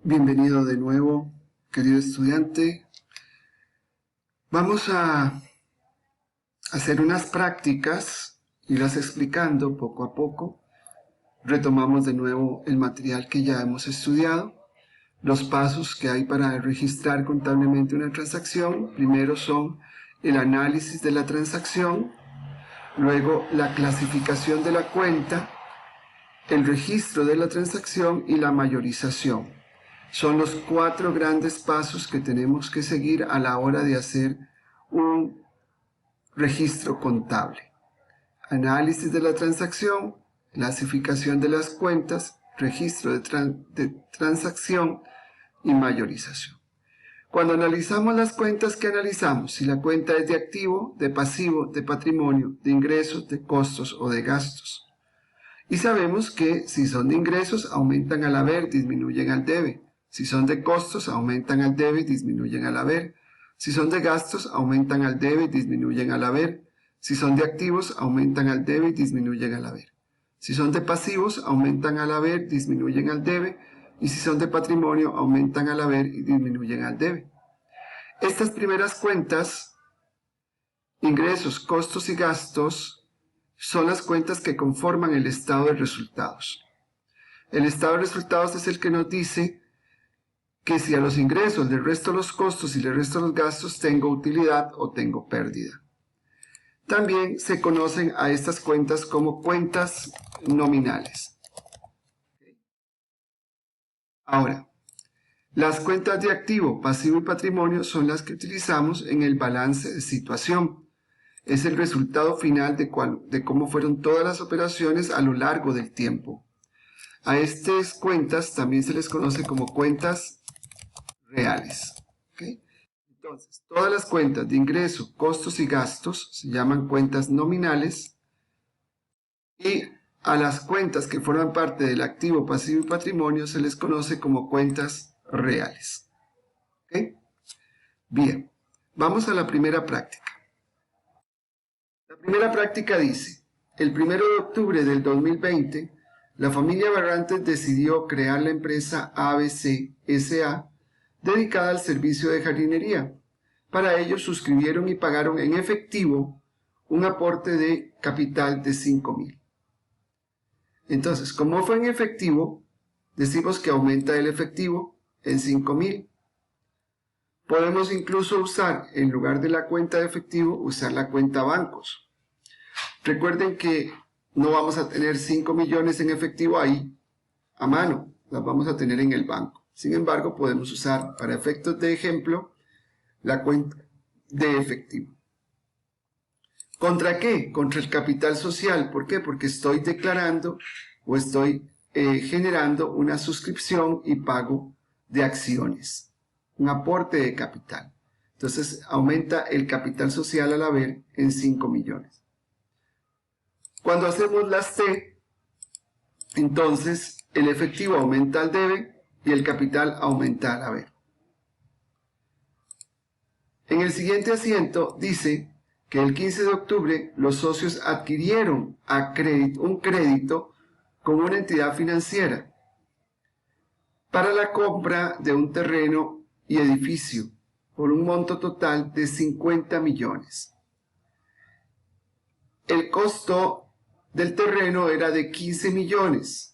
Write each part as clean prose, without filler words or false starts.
Bienvenido de nuevo, querido estudiante. Vamos a hacer unas prácticas, irlas explicando poco a poco. Retomamos de nuevo el material que ya hemos estudiado. Los pasos que hay para registrar contablemente una transacción, primero son el análisis de la transacción, luego la clasificación de la cuenta, el registro de la transacción y la mayorización. Son los 4 grandes pasos que tenemos que seguir a la hora de hacer un registro contable. Análisis de la transacción, clasificación de las cuentas, registro de transacción y mayorización. Cuando analizamos las cuentas, ¿qué analizamos? Si la cuenta es de activo, de pasivo, de patrimonio, de ingresos, de costos o de gastos. Y sabemos que si son de ingresos, aumentan al haber, disminuyen al debe. Si son de costos, aumentan al debe y disminuyen al haber. Si son de gastos, aumentan al debe y disminuyen al haber. Si son de activos, aumentan al debe y disminuyen al haber. Si son de pasivos, aumentan al haber, disminuyen al debe. Y si son de patrimonio, aumentan al haber y disminuyen al debe. Estas primeras cuentas, ingresos, costos y gastos, son las cuentas que conforman el estado de resultados. El estado de resultados es el que nos dice que si a los ingresos le resto los costos y le resto los gastos, tengo utilidad o tengo pérdida. También se conocen a estas cuentas como cuentas nominales. Ahora, las cuentas de activo, pasivo y patrimonio son las que utilizamos en el balance de situación. Es el resultado final de cómo fueron todas las operaciones a lo largo del tiempo. A estas cuentas también se les conoce como cuentas reales. ¿Okay? Entonces, todas las cuentas de ingreso, costos y gastos se llaman cuentas nominales y a las cuentas que forman parte del activo, pasivo y patrimonio se les conoce como cuentas reales. ¿Okay? Bien, vamos a la primera práctica. La primera práctica dice, el 1 de octubre del 2020, la familia Barrantes decidió crear la empresa ABC S.A., dedicada al servicio de jardinería. Para ello suscribieron y pagaron en efectivo un aporte de capital de 5.000. Entonces, como fue en efectivo, decimos que aumenta el efectivo en 5.000. Podemos incluso usar, en lugar de la cuenta de efectivo, usar la cuenta bancos. Recuerden que no vamos a tener 5 millones en efectivo ahí a mano, las vamos a tener en el banco. Sin embargo, podemos usar, para efectos de ejemplo, la cuenta de efectivo. ¿Contra qué? Contra el capital social. ¿Por qué? Porque estoy declarando o estoy generando una suscripción y pago de acciones, un aporte de capital. Entonces, aumenta el capital social al haber en 5 millones. Cuando hacemos las T, entonces el efectivo aumenta al debe y el capital aumenta al haber. En el siguiente asiento dice que el 15 de octubre los socios adquirieron un crédito con una entidad financiera para la compra de un terreno y edificio por un monto total de 50 millones. El costo del terreno era de 15 millones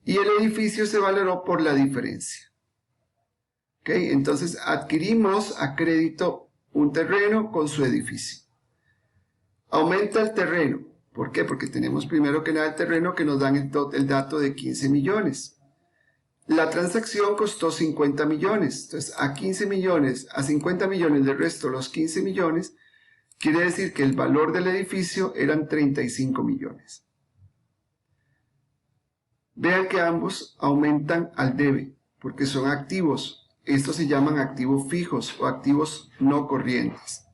y el edificio se valoró por la diferencia. ¿Okay? Entonces adquirimos a crédito un terreno con su edificio. Aumenta el terreno. ¿Por qué? Porque tenemos primero que nada el terreno que nos dan el dato de 15 millones. La transacción costó 50 millones. Entonces a 15 millones, a 50 millones le resto los 15 millones, quiere decir que el valor del edificio eran 35 millones. Vean que ambos aumentan al debe, porque son activos. Estos se llaman activos fijos o activos no corrientes.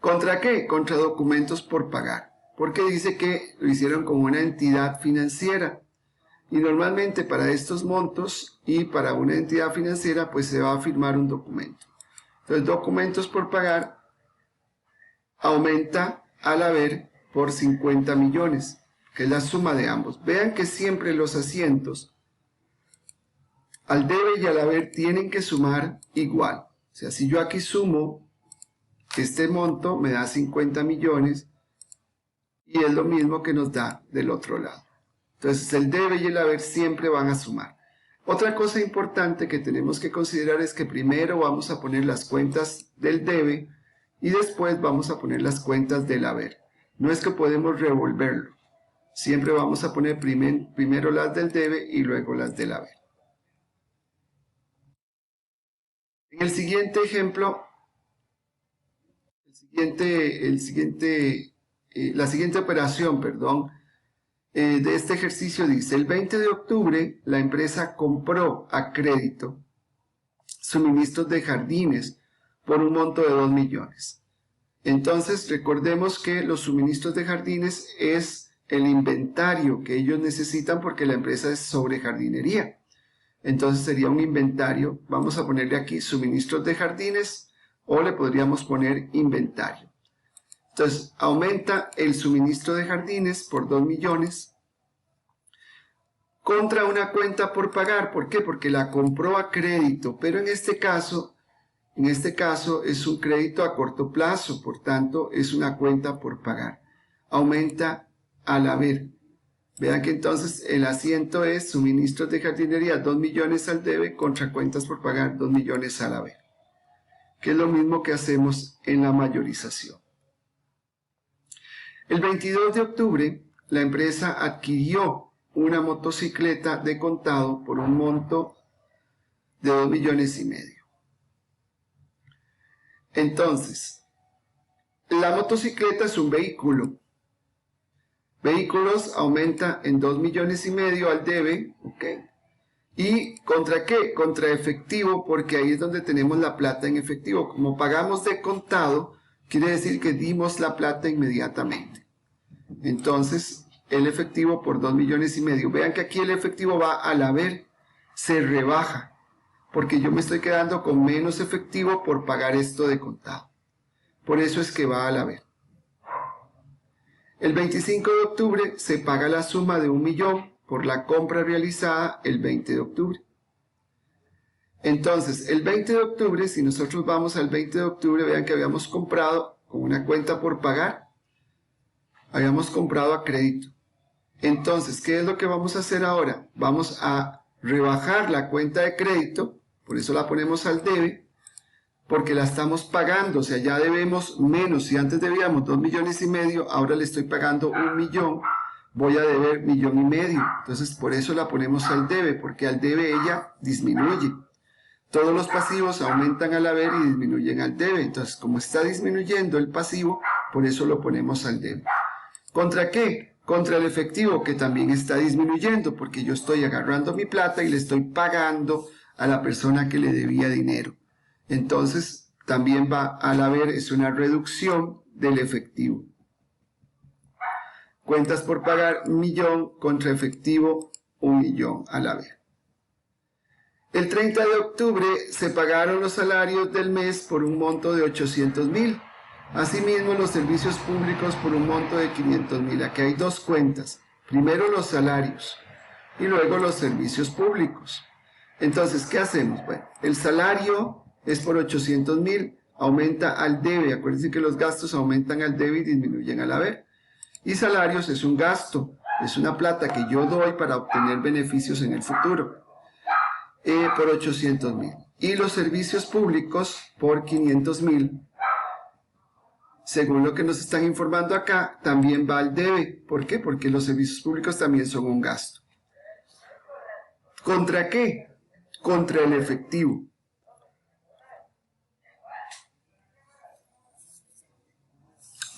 ¿Contra qué? Contra documentos por pagar. Porque dice que lo hicieron con una entidad financiera. Y normalmente para estos montos y para una entidad financiera, pues se va a firmar un documento. Entonces, documentos por pagar aumenta al haber por 50 millones, que es la suma de ambos. Vean que siempre los asientos al debe y al haber tienen que sumar igual. O sea, si yo aquí sumo este monto, me da 50 millones y es lo mismo que nos da del otro lado. Entonces, el debe y el haber siempre van a sumar. Otra cosa importante que tenemos que considerar es que primero vamos a poner las cuentas del debe y después vamos a poner las cuentas del haber. No es que podemos revolverlo. Siempre vamos a poner primero las del debe y luego las del haber. En el siguiente ejemplo, la siguiente operación, de este ejercicio dice, el 20 de octubre la empresa compró a crédito suministros de jardines por un monto de 2 millones. Entonces recordemos que los suministros de jardines es el inventario que ellos necesitan porque la empresa es sobre jardinería. Entonces sería un inventario, vamos a ponerle aquí suministros de jardines o le podríamos poner inventario. Entonces aumenta el suministro de jardines por 2 millones contra una cuenta por pagar. ¿Por qué? Porque la compró a crédito, pero en este caso es un crédito a corto plazo, por tanto es una cuenta por pagar. Aumenta al haber. Vean que entonces el asiento es suministros de jardinería 2 millones al debe contra cuentas por pagar 2 millones al haber, que es lo mismo que hacemos en la mayorización. El 22 de octubre la empresa adquirió una motocicleta de contado por un monto de 2 millones y medio. Entonces, la motocicleta es un vehículo. Vehículos aumenta en 2 millones y medio al debe, ¿ok? ¿Y contra qué? Contra efectivo, porque ahí es donde tenemos la plata en efectivo. Como pagamos de contado, quiere decir que dimos la plata inmediatamente. Entonces, el efectivo por 2 millones y medio. Vean que aquí el efectivo va al haber, se rebaja, porque yo me estoy quedando con menos efectivo por pagar esto de contado. Por eso es que va al haber. El 25 de octubre se paga la suma de 1 millón por la compra realizada el 20 de octubre. Entonces, el 20 de octubre, si nosotros vamos al 20 de octubre, vean que habíamos comprado con una cuenta por pagar, habíamos comprado a crédito. Entonces, ¿qué es lo que vamos a hacer ahora? Vamos a rebajar la cuenta de crédito, por eso la ponemos al debe, porque la estamos pagando, o sea, ya debemos menos. Si antes debíamos 2 millones y medio, ahora le estoy pagando 1 millón, voy a deber 1 millón y medio. Entonces, por eso la ponemos al debe, porque al debe ella disminuye. Todos los pasivos aumentan al haber y disminuyen al debe. Entonces, como está disminuyendo el pasivo, por eso lo ponemos al debe. ¿Contra qué? Contra el efectivo, que también está disminuyendo, porque yo estoy agarrando mi plata y le estoy pagando a la persona que le debía dinero. Entonces, también va al haber, es una reducción del efectivo. Cuentas por pagar 1 millón contra efectivo 1 millón al haber. El 30 de octubre se pagaron los salarios del mes por un monto de 800,000. Asimismo, los servicios públicos por un monto de 500,000. Aquí hay dos cuentas. Primero los salarios y luego los servicios públicos. Entonces, ¿qué hacemos? Bueno, el salario es por 800,000, aumenta al debe. Acuérdense que los gastos aumentan al debe y disminuyen al haber. Y salarios es un gasto, es una plata que yo doy para obtener beneficios en el futuro, por 800,000. Y los servicios públicos por 500,000. Según lo que nos están informando acá, también va al debe. ¿Por qué? Porque los servicios públicos también son un gasto. ¿Contra qué? Contra el efectivo.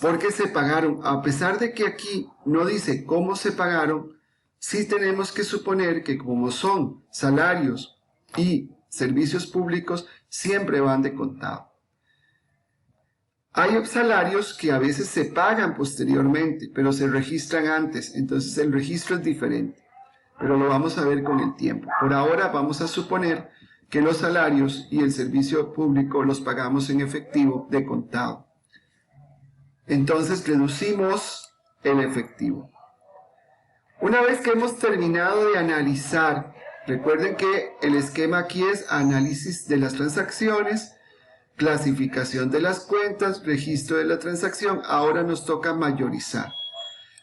Porque se pagaron, a pesar de que aquí no dice cómo se pagaron, sí tenemos que suponer que como son salarios y servicios públicos, siempre van de contado. Hay salarios que a veces se pagan posteriormente, pero se registran antes, entonces el registro es diferente, pero lo vamos a ver con el tiempo. Por ahora vamos a suponer que los salarios y el servicio público los pagamos en efectivo de contado. Entonces reducimos el efectivo. Una vez que hemos terminado de analizar Recuerden que el esquema aquí es análisis de las transacciones, clasificación de las cuentas, registro de la transacción. Ahora nos toca mayorizar.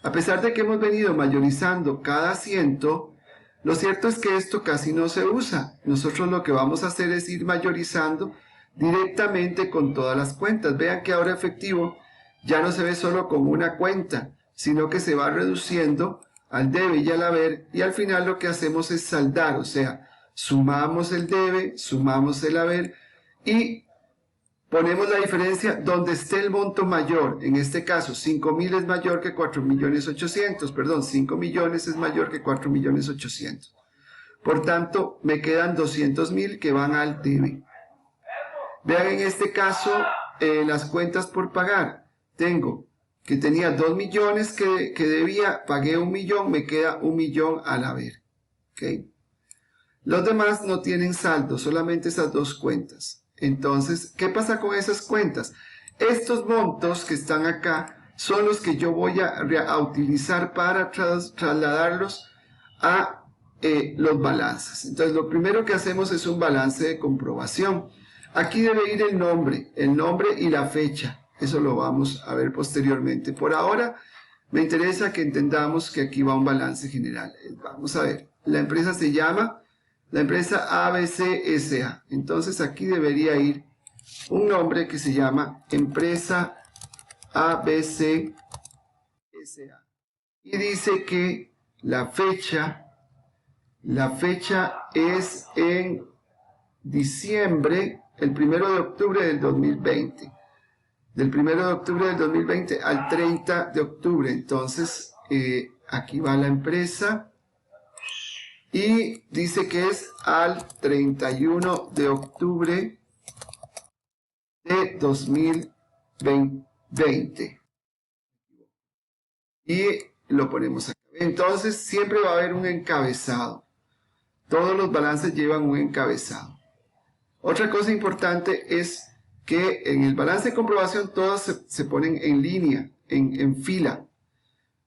A pesar de que hemos venido mayorizando cada asiento, lo cierto es que esto casi no se usa. Nosotros lo que vamos a hacer es ir mayorizando directamente con todas las cuentas. Vean que ahora efectivo ya no se ve solo con una cuenta, sino que se va reduciendo al debe y al haber, y al final lo que hacemos es saldar, o sea, sumamos el debe, sumamos el haber y ponemos la diferencia donde esté el monto mayor. En este caso, 5.000 es mayor que 4.800.000, perdón, 5 millones es mayor que 4.800.000. Por tanto, me quedan 200.000 que van al debe. Vean en este caso las cuentas por pagar. Tengo que tenía 2 millones que debía, pagué 1 millón, me queda 1 millón al haber. ¿Okay? Los demás no tienen saldo, solamente esas dos cuentas. Entonces, ¿qué pasa con esas cuentas? Estos montos que están acá son los que yo voy a utilizar para trasladarlos a los balances. Entonces, lo primero que hacemos es un balance de comprobación. Aquí debe ir el nombre y la fecha. Eso lo vamos a ver posteriormente. Por ahora, me interesa que entendamos que aquí va un balance general. Vamos a ver, la empresa se llama la empresa ABC SA. Entonces aquí debería ir un nombre que se llama Empresa ABC SA. Y dice que la fecha es en diciembre, el 1 de octubre del 2020. Del 1 de octubre del 2020 al 30 de octubre. Entonces, aquí va la empresa. Y dice que es al 31 de octubre de 2020. Y lo ponemos acá. Entonces siempre va a haber un encabezado. Todos los balances llevan un encabezado. Otra cosa importante es que en el balance de comprobación todos se ponen en línea, en fila.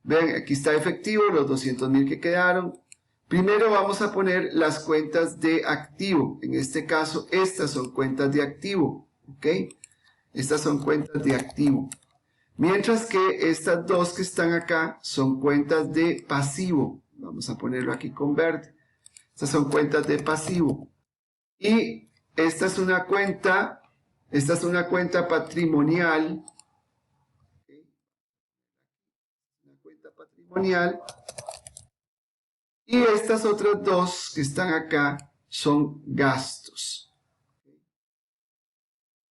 Ven, aquí está efectivo, los 200.000 que quedaron. Primero vamos a poner las cuentas de activo. En este caso, estas son cuentas de activo. ¿Ok? Estas son cuentas de activo. Mientras que estas dos que están acá son cuentas de pasivo. Vamos a ponerlo aquí con verde. Estas son cuentas de pasivo. Y esta es una cuenta patrimonial. Una cuenta patrimonial. Y estas otras dos que están acá son gastos.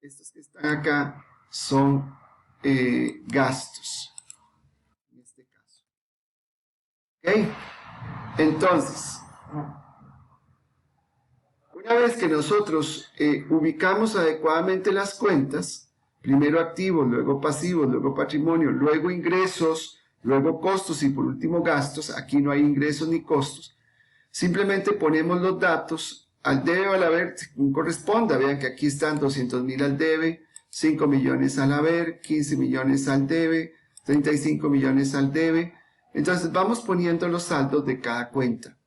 Estos que están acá son gastos. En este caso. ¿Ok? Entonces, una vez que nosotros ubicamos adecuadamente las cuentas, primero activos, luego pasivos, luego patrimonio, luego ingresos, luego costos y por último gastos, aquí no hay ingresos ni costos, simplemente ponemos los datos al debe o al haber según corresponda. Vean que aquí están 200.000 al debe, 5 millones al haber, 15 millones al debe, 35 millones al debe. Entonces vamos poniendo los saldos de cada cuenta.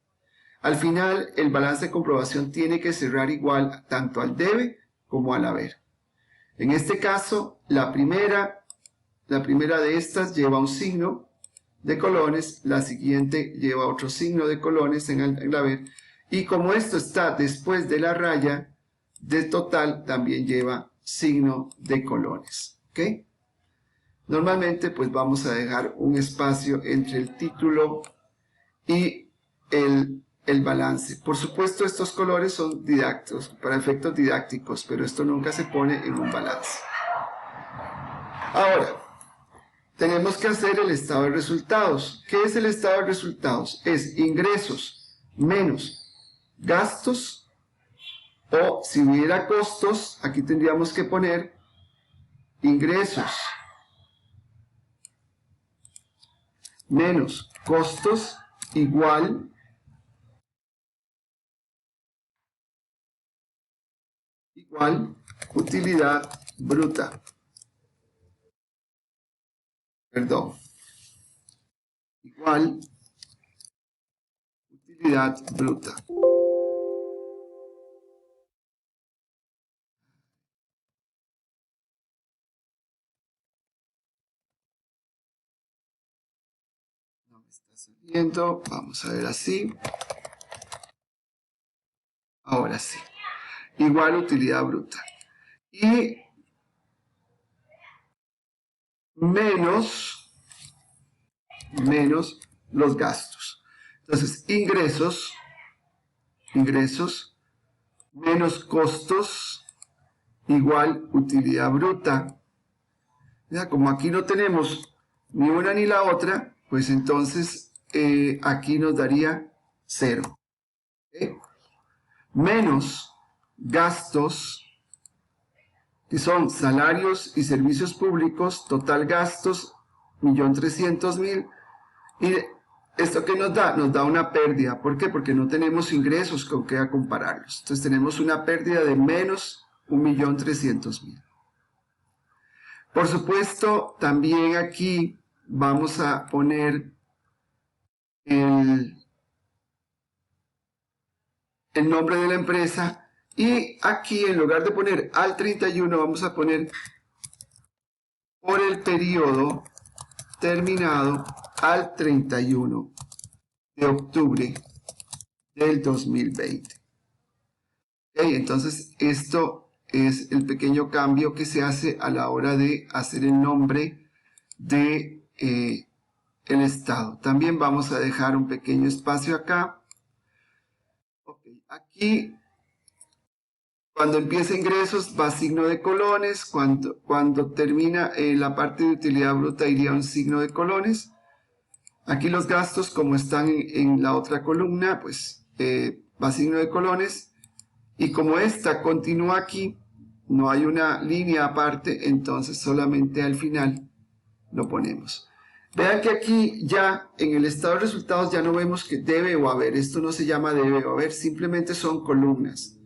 Al final, el balance de comprobación tiene que cerrar igual tanto al debe como al haber. En este caso, la primera de estas lleva un signo de colones, la siguiente lleva otro signo de colones en el haber, y como esto está después de la raya de total, también lleva signo de colones. ¿Ok? Normalmente, pues vamos a dejar un espacio entre el título y el balance. Por supuesto, estos colores son didácticos, para efectos didácticos, pero esto nunca se pone en un balance. Ahora, tenemos que hacer el estado de resultados. ¿Qué es el estado de resultados? Es ingresos menos gastos, o si hubiera costos, aquí tendríamos que poner ingresos menos costos igual utilidad bruta. Perdón. Igual utilidad bruta. saliendo, vamos a ver así. Ahora sí. Igual utilidad bruta. Y menos los gastos. Entonces, ingresos menos costos igual utilidad bruta. Ya, como aquí no tenemos ni una ni la otra, pues entonces aquí nos daría 0. ¿Okay? Menos gastos, que son salarios y servicios públicos, total gastos 1.300.000. Y ¿esto qué nos da? Nos da una pérdida. ¿Por qué? Porque no tenemos ingresos con qué compararlos. Entonces tenemos una pérdida de menos 1.300.000. Por supuesto, también aquí vamos a poner el nombre de la empresa. Y aquí, en lugar de poner al 31, vamos a poner por el periodo terminado al 31 de octubre del 2020. Okay, entonces, esto es el pequeño cambio que se hace a la hora de hacer el nombre de el estado. También vamos a dejar un pequeño espacio acá. Okay, aquí, cuando empieza ingresos, va signo de colones. Cuando termina la parte de utilidad bruta, iría un signo de colones. Aquí los gastos, como están en la otra columna, pues va signo de colones. Y como esta continúa aquí, no hay una línea aparte, entonces solamente al final lo ponemos. Vean que aquí ya en el estado de resultados ya no vemos que debe o haber. Esto no se llama debe o haber, simplemente son columnas.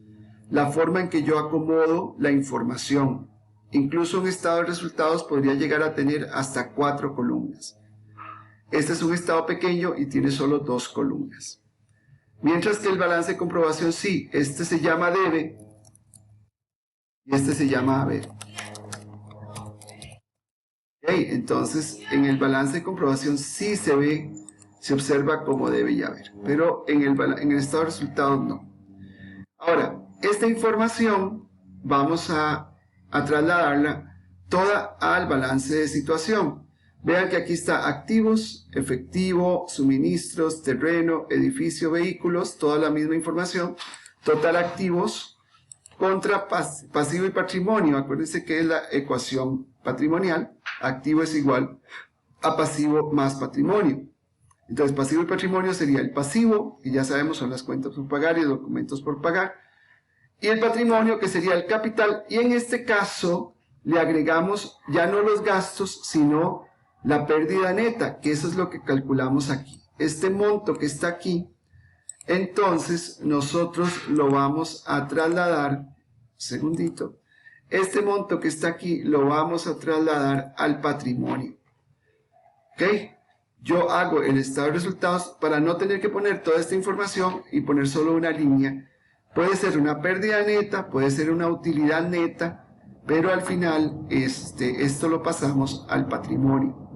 La forma en que yo acomodo la información. Incluso un estado de resultados podría llegar a tener hasta 4 columnas. Este es un estado pequeño y tiene solo 2 columnas. Mientras que el balance de comprobación sí, este se llama debe y este se llama haber. Okay, entonces en el balance de comprobación sí se ve, se observa como debe y haber, pero en el estado de resultados no. Ahora, esta información vamos a trasladarla toda al balance de situación. Vean que aquí está activos, efectivo, suministros, terreno, edificio, vehículos, toda la misma información. Total activos contra pasivo y patrimonio. Acuérdense que es la ecuación patrimonial. Activo es igual a pasivo más patrimonio. Entonces, pasivo y patrimonio sería el pasivo, que ya sabemos son las cuentas por pagar y documentos por pagar. Y el patrimonio, que sería el capital. Y en este caso, le agregamos ya no los gastos, sino la pérdida neta, que eso es lo que calculamos aquí. Este monto que está aquí, entonces nosotros lo vamos a trasladar, segundito, este monto que está aquí lo vamos a trasladar al patrimonio. ¿Ok? Yo hago el estado de resultados para no tener que poner toda esta información y poner solo una línea. Puede ser una pérdida neta, puede ser una utilidad neta, pero al final esto lo pasamos al patrimonio.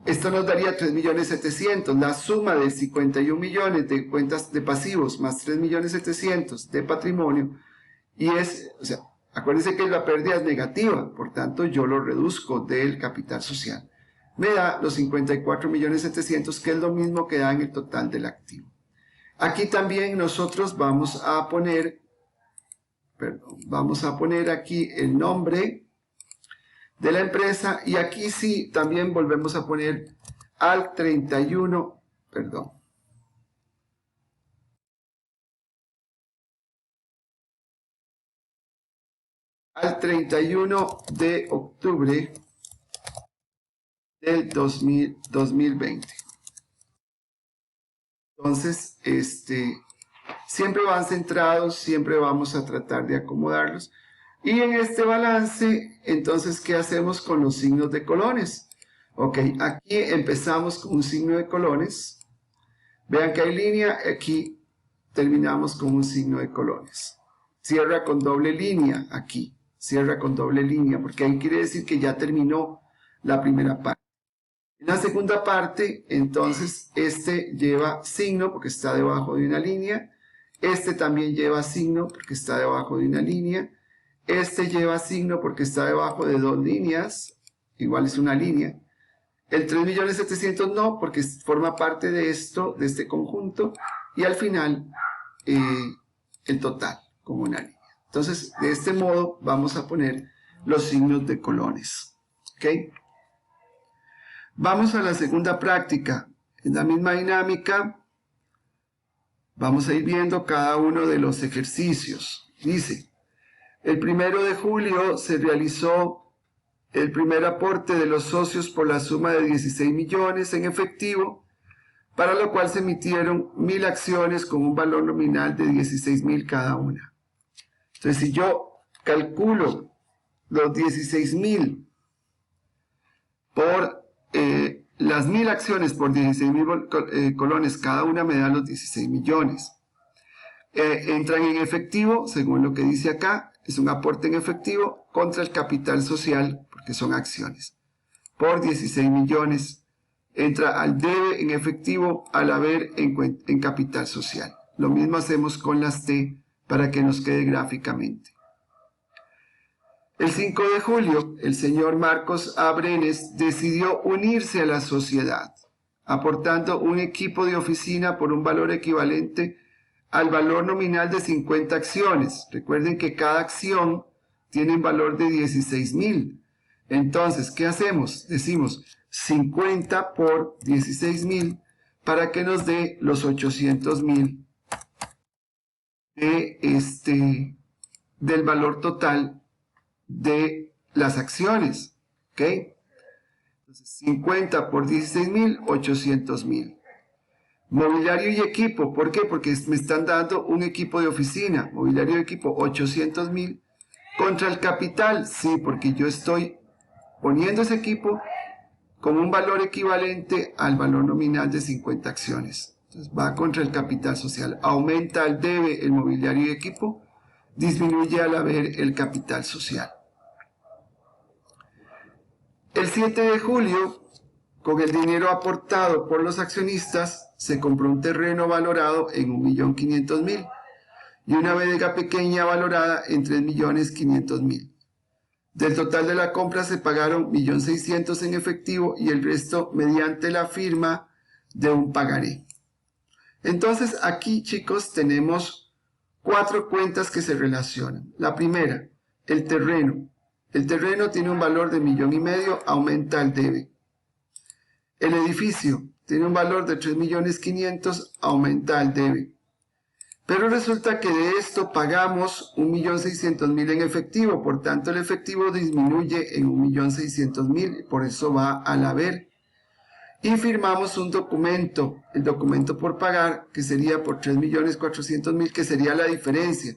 Esto nos daría 3.700.000, la suma de 51 millones de cuentas de pasivos más 3.700.000 de patrimonio. Y acuérdense que la pérdida es negativa, por tanto yo lo reduzco del capital social. Me da los 54.700.000, que es lo mismo que da en el total del activo. Aquí también nosotros vamos a poner aquí el nombre de la empresa, y aquí sí también volvemos a poner al 31, al 31 de octubre del 2020. Entonces, siempre van centrados, siempre vamos a tratar de acomodarlos. Y en este balance, entonces, ¿qué hacemos con los signos de colones? Ok, aquí empezamos con un signo de colones. Vean que hay línea, aquí terminamos con un signo de colones. Cierra con doble línea aquí, cierra con doble línea, porque ahí quiere decir que ya terminó la primera parte. En la segunda parte, entonces, este lleva signo porque está debajo de una línea. Este también lleva signo porque está debajo de una línea. Este lleva signo porque está debajo de dos líneas. Igual es una línea. El 3.700.000 no, porque forma parte de esto, de este conjunto. Y al final, el total, como una línea. Entonces, de este modo, vamos a poner los signos de colones. ¿Ok? Vamos a la segunda práctica. En la misma dinámica, vamos a ir viendo cada uno de los ejercicios. Dice, el 1 de julio se realizó el primer aporte de los socios por la suma de 16 millones en efectivo, para lo cual se emitieron 1.000 acciones con un valor nominal de 16.000 cada una. Entonces, si yo calculo los 16.000 por las 1.000 acciones por 16.000 colones, cada una me da los 16 millones. Entran en efectivo, según lo que dice acá, es un aporte en efectivo contra el capital social, porque son acciones, por 16 millones. Entra al debe en efectivo, al haber en capital social. Lo mismo hacemos con las T para que nos quede gráficamente. El 5 de julio, el señor Marcos A. Brenes decidió unirse a la sociedad, aportando un equipo de oficina por un valor equivalente al valor nominal de 50 acciones. Recuerden que cada acción tiene un valor de 16.000. Entonces, ¿qué hacemos? Decimos 50 por 16.000 para que nos dé los 800.000 del valor total de las acciones. ¿Ok? Entonces, 50 por 16.000, 800.000. Mobiliario y equipo, ¿por qué? Porque me están dando un equipo de oficina. Mobiliario y equipo, 800.000 contra el capital. Sí, porque yo estoy poniendo ese equipo con un valor equivalente al valor nominal de 50 acciones. Entonces va contra el capital social. Aumenta al debe el mobiliario y equipo, disminuye al haber el capital social. El 7 de julio, con el dinero aportado por los accionistas, se compró un terreno valorado en 1.500.000 y una bodega pequeña valorada en 3.500.000. Del total de la compra se pagaron 1.600.000 en efectivo y el resto mediante la firma de un pagaré. Entonces aquí, chicos, tenemos 4 cuentas que se relacionan. La primera, el terreno. El terreno tiene un valor de 1,5 millones, aumenta el debe. El edificio tiene un valor de 3.500.000, aumenta el debe. Pero resulta que de esto pagamos 1.600.000 en efectivo, por tanto el efectivo disminuye en 1.600.000, por eso va al haber. Y firmamos un documento, el documento por pagar, que sería por 3.400.000, que sería la diferencia.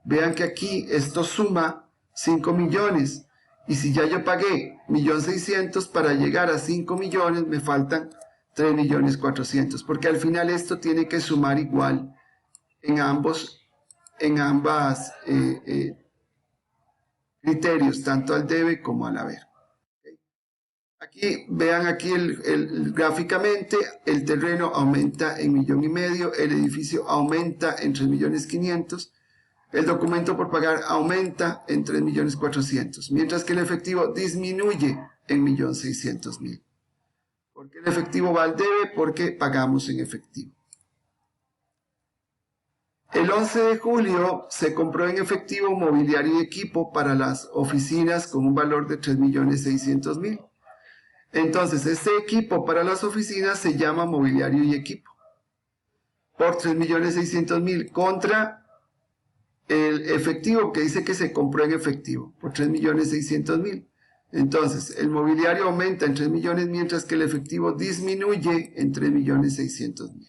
Vean que aquí esto suma 5 millones, y si ya yo pagué 1.600.000 para llegar a 5 millones, me faltan 3.400.000, porque al final esto tiene que sumar igual en ambas criterios, tanto al debe como al haber. Aquí, vean aquí gráficamente, el terreno aumenta en 1,5 millones, el edificio aumenta en 3.500.000, el documento por pagar aumenta en 3.400.000, mientras que el efectivo disminuye en 1.600.000. ¿Por qué el efectivo va al debe? Porque pagamos en efectivo. El 11 de julio se compró en efectivo mobiliario y equipo para las oficinas con un valor de 3.600.000. Entonces, este equipo para las oficinas se llama mobiliario y equipo. Por 3.600.000 contra el efectivo que dice que se compró en efectivo, por 3.600.000. Entonces, el mobiliario aumenta en 3 millones, mientras que el efectivo disminuye en 3.600.000.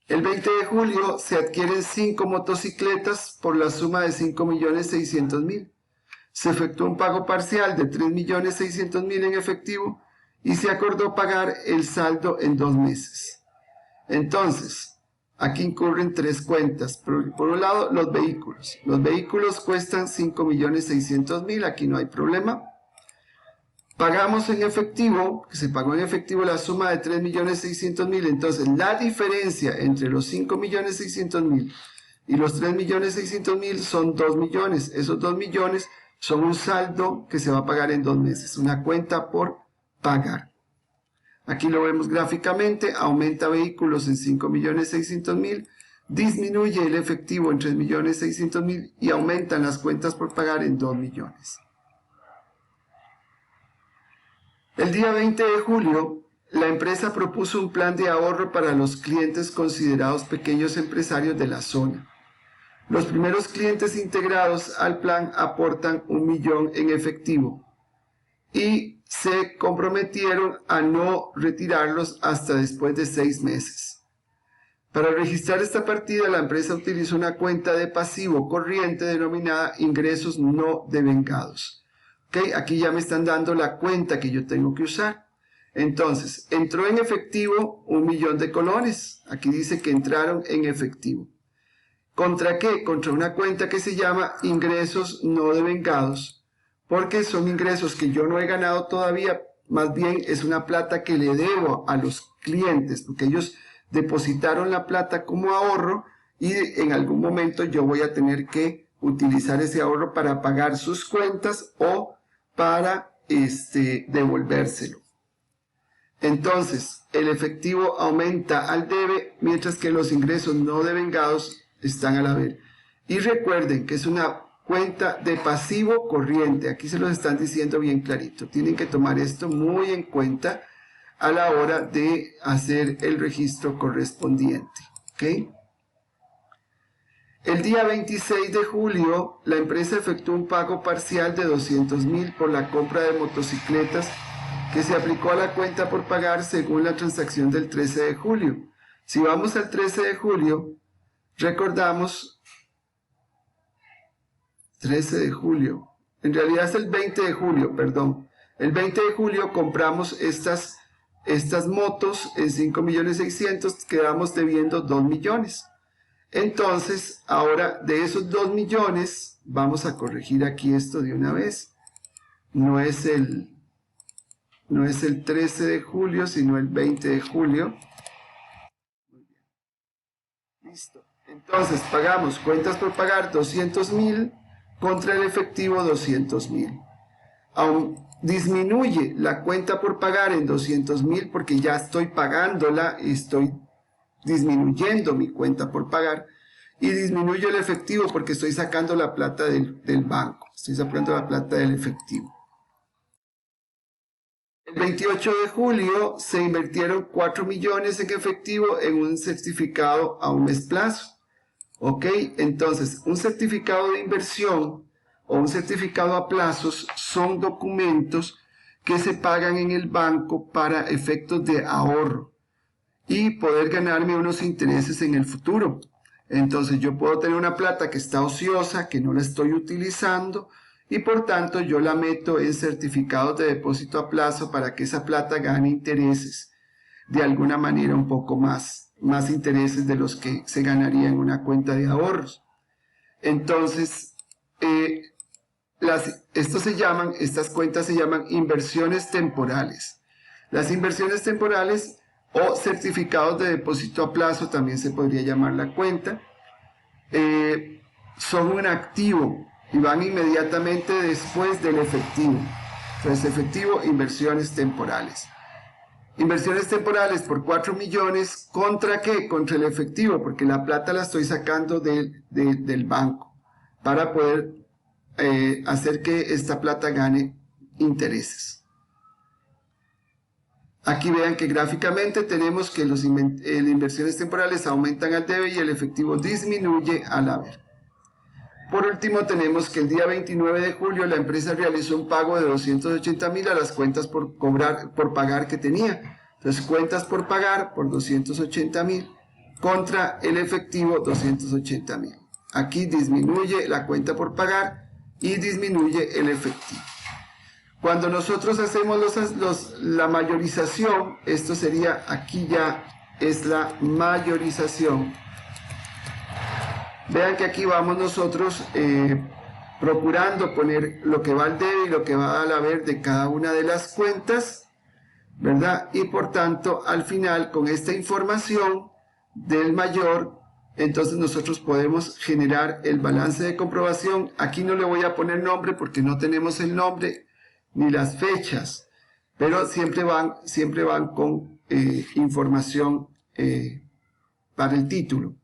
El 20 de julio se adquieren 5 motocicletas por la suma de 5.600.000. Se efectuó un pago parcial de 3.600.000 en efectivo y se acordó pagar el saldo en 2 meses. Entonces, aquí incurren 3 cuentas. Por un lado, los vehículos. Los vehículos cuestan 5.600.000, aquí no hay problema. Pagamos en efectivo, que se pagó en efectivo la suma de 3.600.000, entonces la diferencia entre los 5.600.000 y los 3.600.000 son 2 millones. Esos 2 millones son un saldo que se va a pagar en 2 meses, una cuenta por pagar. Aquí lo vemos gráficamente, aumenta vehículos en 5.600.000, disminuye el efectivo en 3.600.000 y aumentan las cuentas por pagar en 2 millones. El día 20 de julio, la empresa propuso un plan de ahorro para los clientes considerados pequeños empresarios de la zona. Los primeros clientes integrados al plan aportan 1 millón en efectivo y se comprometieron a no retirarlos hasta después de 6 meses. Para registrar esta partida, la empresa utilizó una cuenta de pasivo corriente denominada ingresos no devengados. Okay, aquí ya me están dando la cuenta que yo tengo que usar. Entonces, entró en efectivo 1 millón de colones. Aquí dice que entraron en efectivo. ¿Contra qué? Contra una cuenta que se llama ingresos no devengados, porque son ingresos que yo no he ganado todavía, más bien es una plata que le debo a los clientes, porque ellos depositaron la plata como ahorro y en algún momento yo voy a tener que utilizar ese ahorro para pagar sus cuentas o para devolvérselo. Entonces, el efectivo aumenta al debe, mientras que los ingresos no devengados están al haber. Y recuerden que es una cuenta de pasivo corriente. Aquí se los están diciendo bien clarito. Tienen que tomar esto muy en cuenta a la hora de hacer el registro correspondiente. ¿Okay? El día 26 de julio, la empresa efectuó un pago parcial de 200.000 por la compra de motocicletas que se aplicó a la cuenta por pagar según la transacción del 13 de julio. Si vamos al 13 de julio, recordamos, 13 de julio, en realidad es el 20 de julio, perdón. El 20 de julio compramos estas motos en 5.600.000, quedamos debiendo 2 millones. Entonces, ahora de esos 2 millones, vamos a corregir aquí esto de una vez. No es el 13 de julio, sino el 20 de julio. Muy bien. Listo. Entonces, pagamos cuentas por pagar 200.000 contra el efectivo 200.000. Aún disminuye la cuenta por pagar en 200.000 porque ya estoy pagándola y estoy disminuyendo mi cuenta por pagar, y disminuyo el efectivo porque estoy sacando la plata del banco, estoy sacando la plata del efectivo. El 28 de julio se invirtieron 4 millones en efectivo en un certificado a un mes plazo. Ok, entonces un certificado de inversión o un certificado a plazos son documentos que se pagan en el banco para efectos de ahorro y poder ganarme unos intereses en el futuro. Entonces yo puedo tener una plata que está ociosa, que no la estoy utilizando, y por tanto yo la meto en certificados de depósito a plazo para que esa plata gane intereses, de alguna manera un poco más intereses de los que se ganaría en una cuenta de ahorros. Entonces, estas cuentas se llaman inversiones temporales. Las inversiones temporales o certificados de depósito a plazo, también se podría llamar la cuenta, son un activo y van inmediatamente después del efectivo. Entonces, efectivo, inversiones temporales. Inversiones temporales por 4 millones, ¿contra qué? Contra el efectivo, porque la plata la estoy sacando del banco para poder hacer que esta plata gane intereses. Aquí vean que gráficamente tenemos que las inversiones temporales aumentan al debe y el efectivo disminuye al haber. Por último, tenemos que el día 29 de julio la empresa realizó un pago de 280.000 a las cuentas por pagar que tenía. Entonces, cuentas por pagar por 280.000 contra el efectivo 280.000. Aquí disminuye la cuenta por pagar y disminuye el efectivo. Cuando nosotros hacemos la mayorización, esto sería, aquí ya es la mayorización. Vean que aquí vamos nosotros procurando poner lo que va al debe y lo que va al haber de cada una de las cuentas, ¿verdad? Y por tanto, al final, con esta información del mayor, entonces nosotros podemos generar el balance de comprobación. Aquí no le voy a poner nombre porque no tenemos el nombre ni las fechas, pero siempre van con información para el título.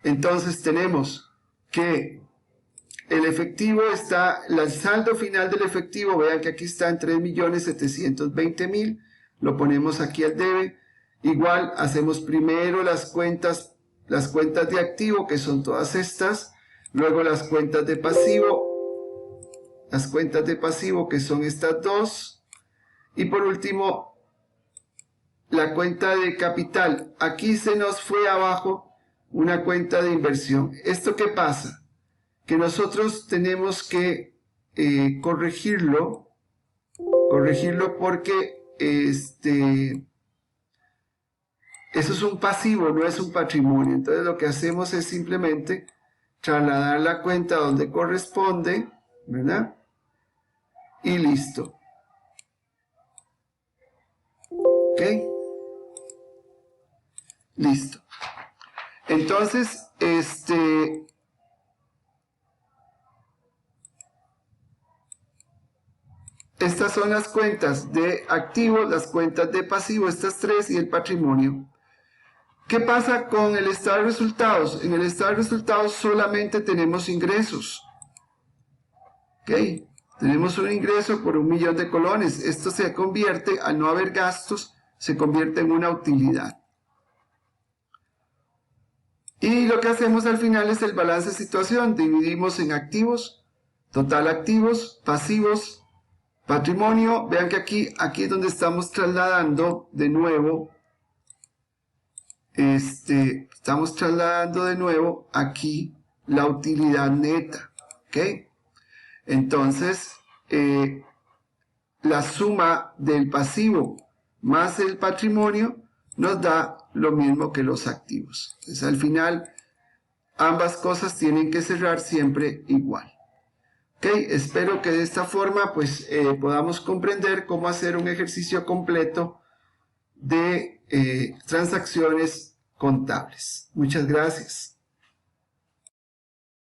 Entonces tenemos que el efectivo está, el saldo final del efectivo, vean que aquí está en 3.720.000, lo ponemos aquí al debe. Igual hacemos primero las cuentas de activo, que son todas estas, luego las cuentas de pasivo, que son estas dos, y por último la cuenta de capital. Aquí se nos fue abajo una cuenta de inversión. ¿Esto qué pasa? Que nosotros tenemos que corregirlo porque eso es un pasivo, no es un patrimonio. Entonces lo que hacemos es simplemente trasladar la cuenta donde corresponde, ¿verdad? Y listo. ¿Ok? Listo. Entonces, estas son las cuentas de activo, las cuentas de pasivo, estas tres, y el patrimonio. ¿Qué pasa con el estado de resultados? En el estado de resultados solamente tenemos ingresos. ¿Ok? Tenemos un ingreso por 1.000.000 de colones. Esto se convierte, al no haber gastos, se convierte en una utilidad. Y lo que hacemos al final es el balance de situación. Dividimos en activos, total activos, pasivos, patrimonio. Vean que aquí es donde estamos trasladando de nuevo. Estamos trasladando de nuevo aquí la utilidad neta. ¿Ok? Entonces, la suma del pasivo más el patrimonio nos da lo mismo que los activos. Entonces, al final, ambas cosas tienen que cerrar siempre igual. ¿Ok? Espero que de esta forma pues, podamos comprender cómo hacer un ejercicio completo de transacciones contables. Muchas gracias.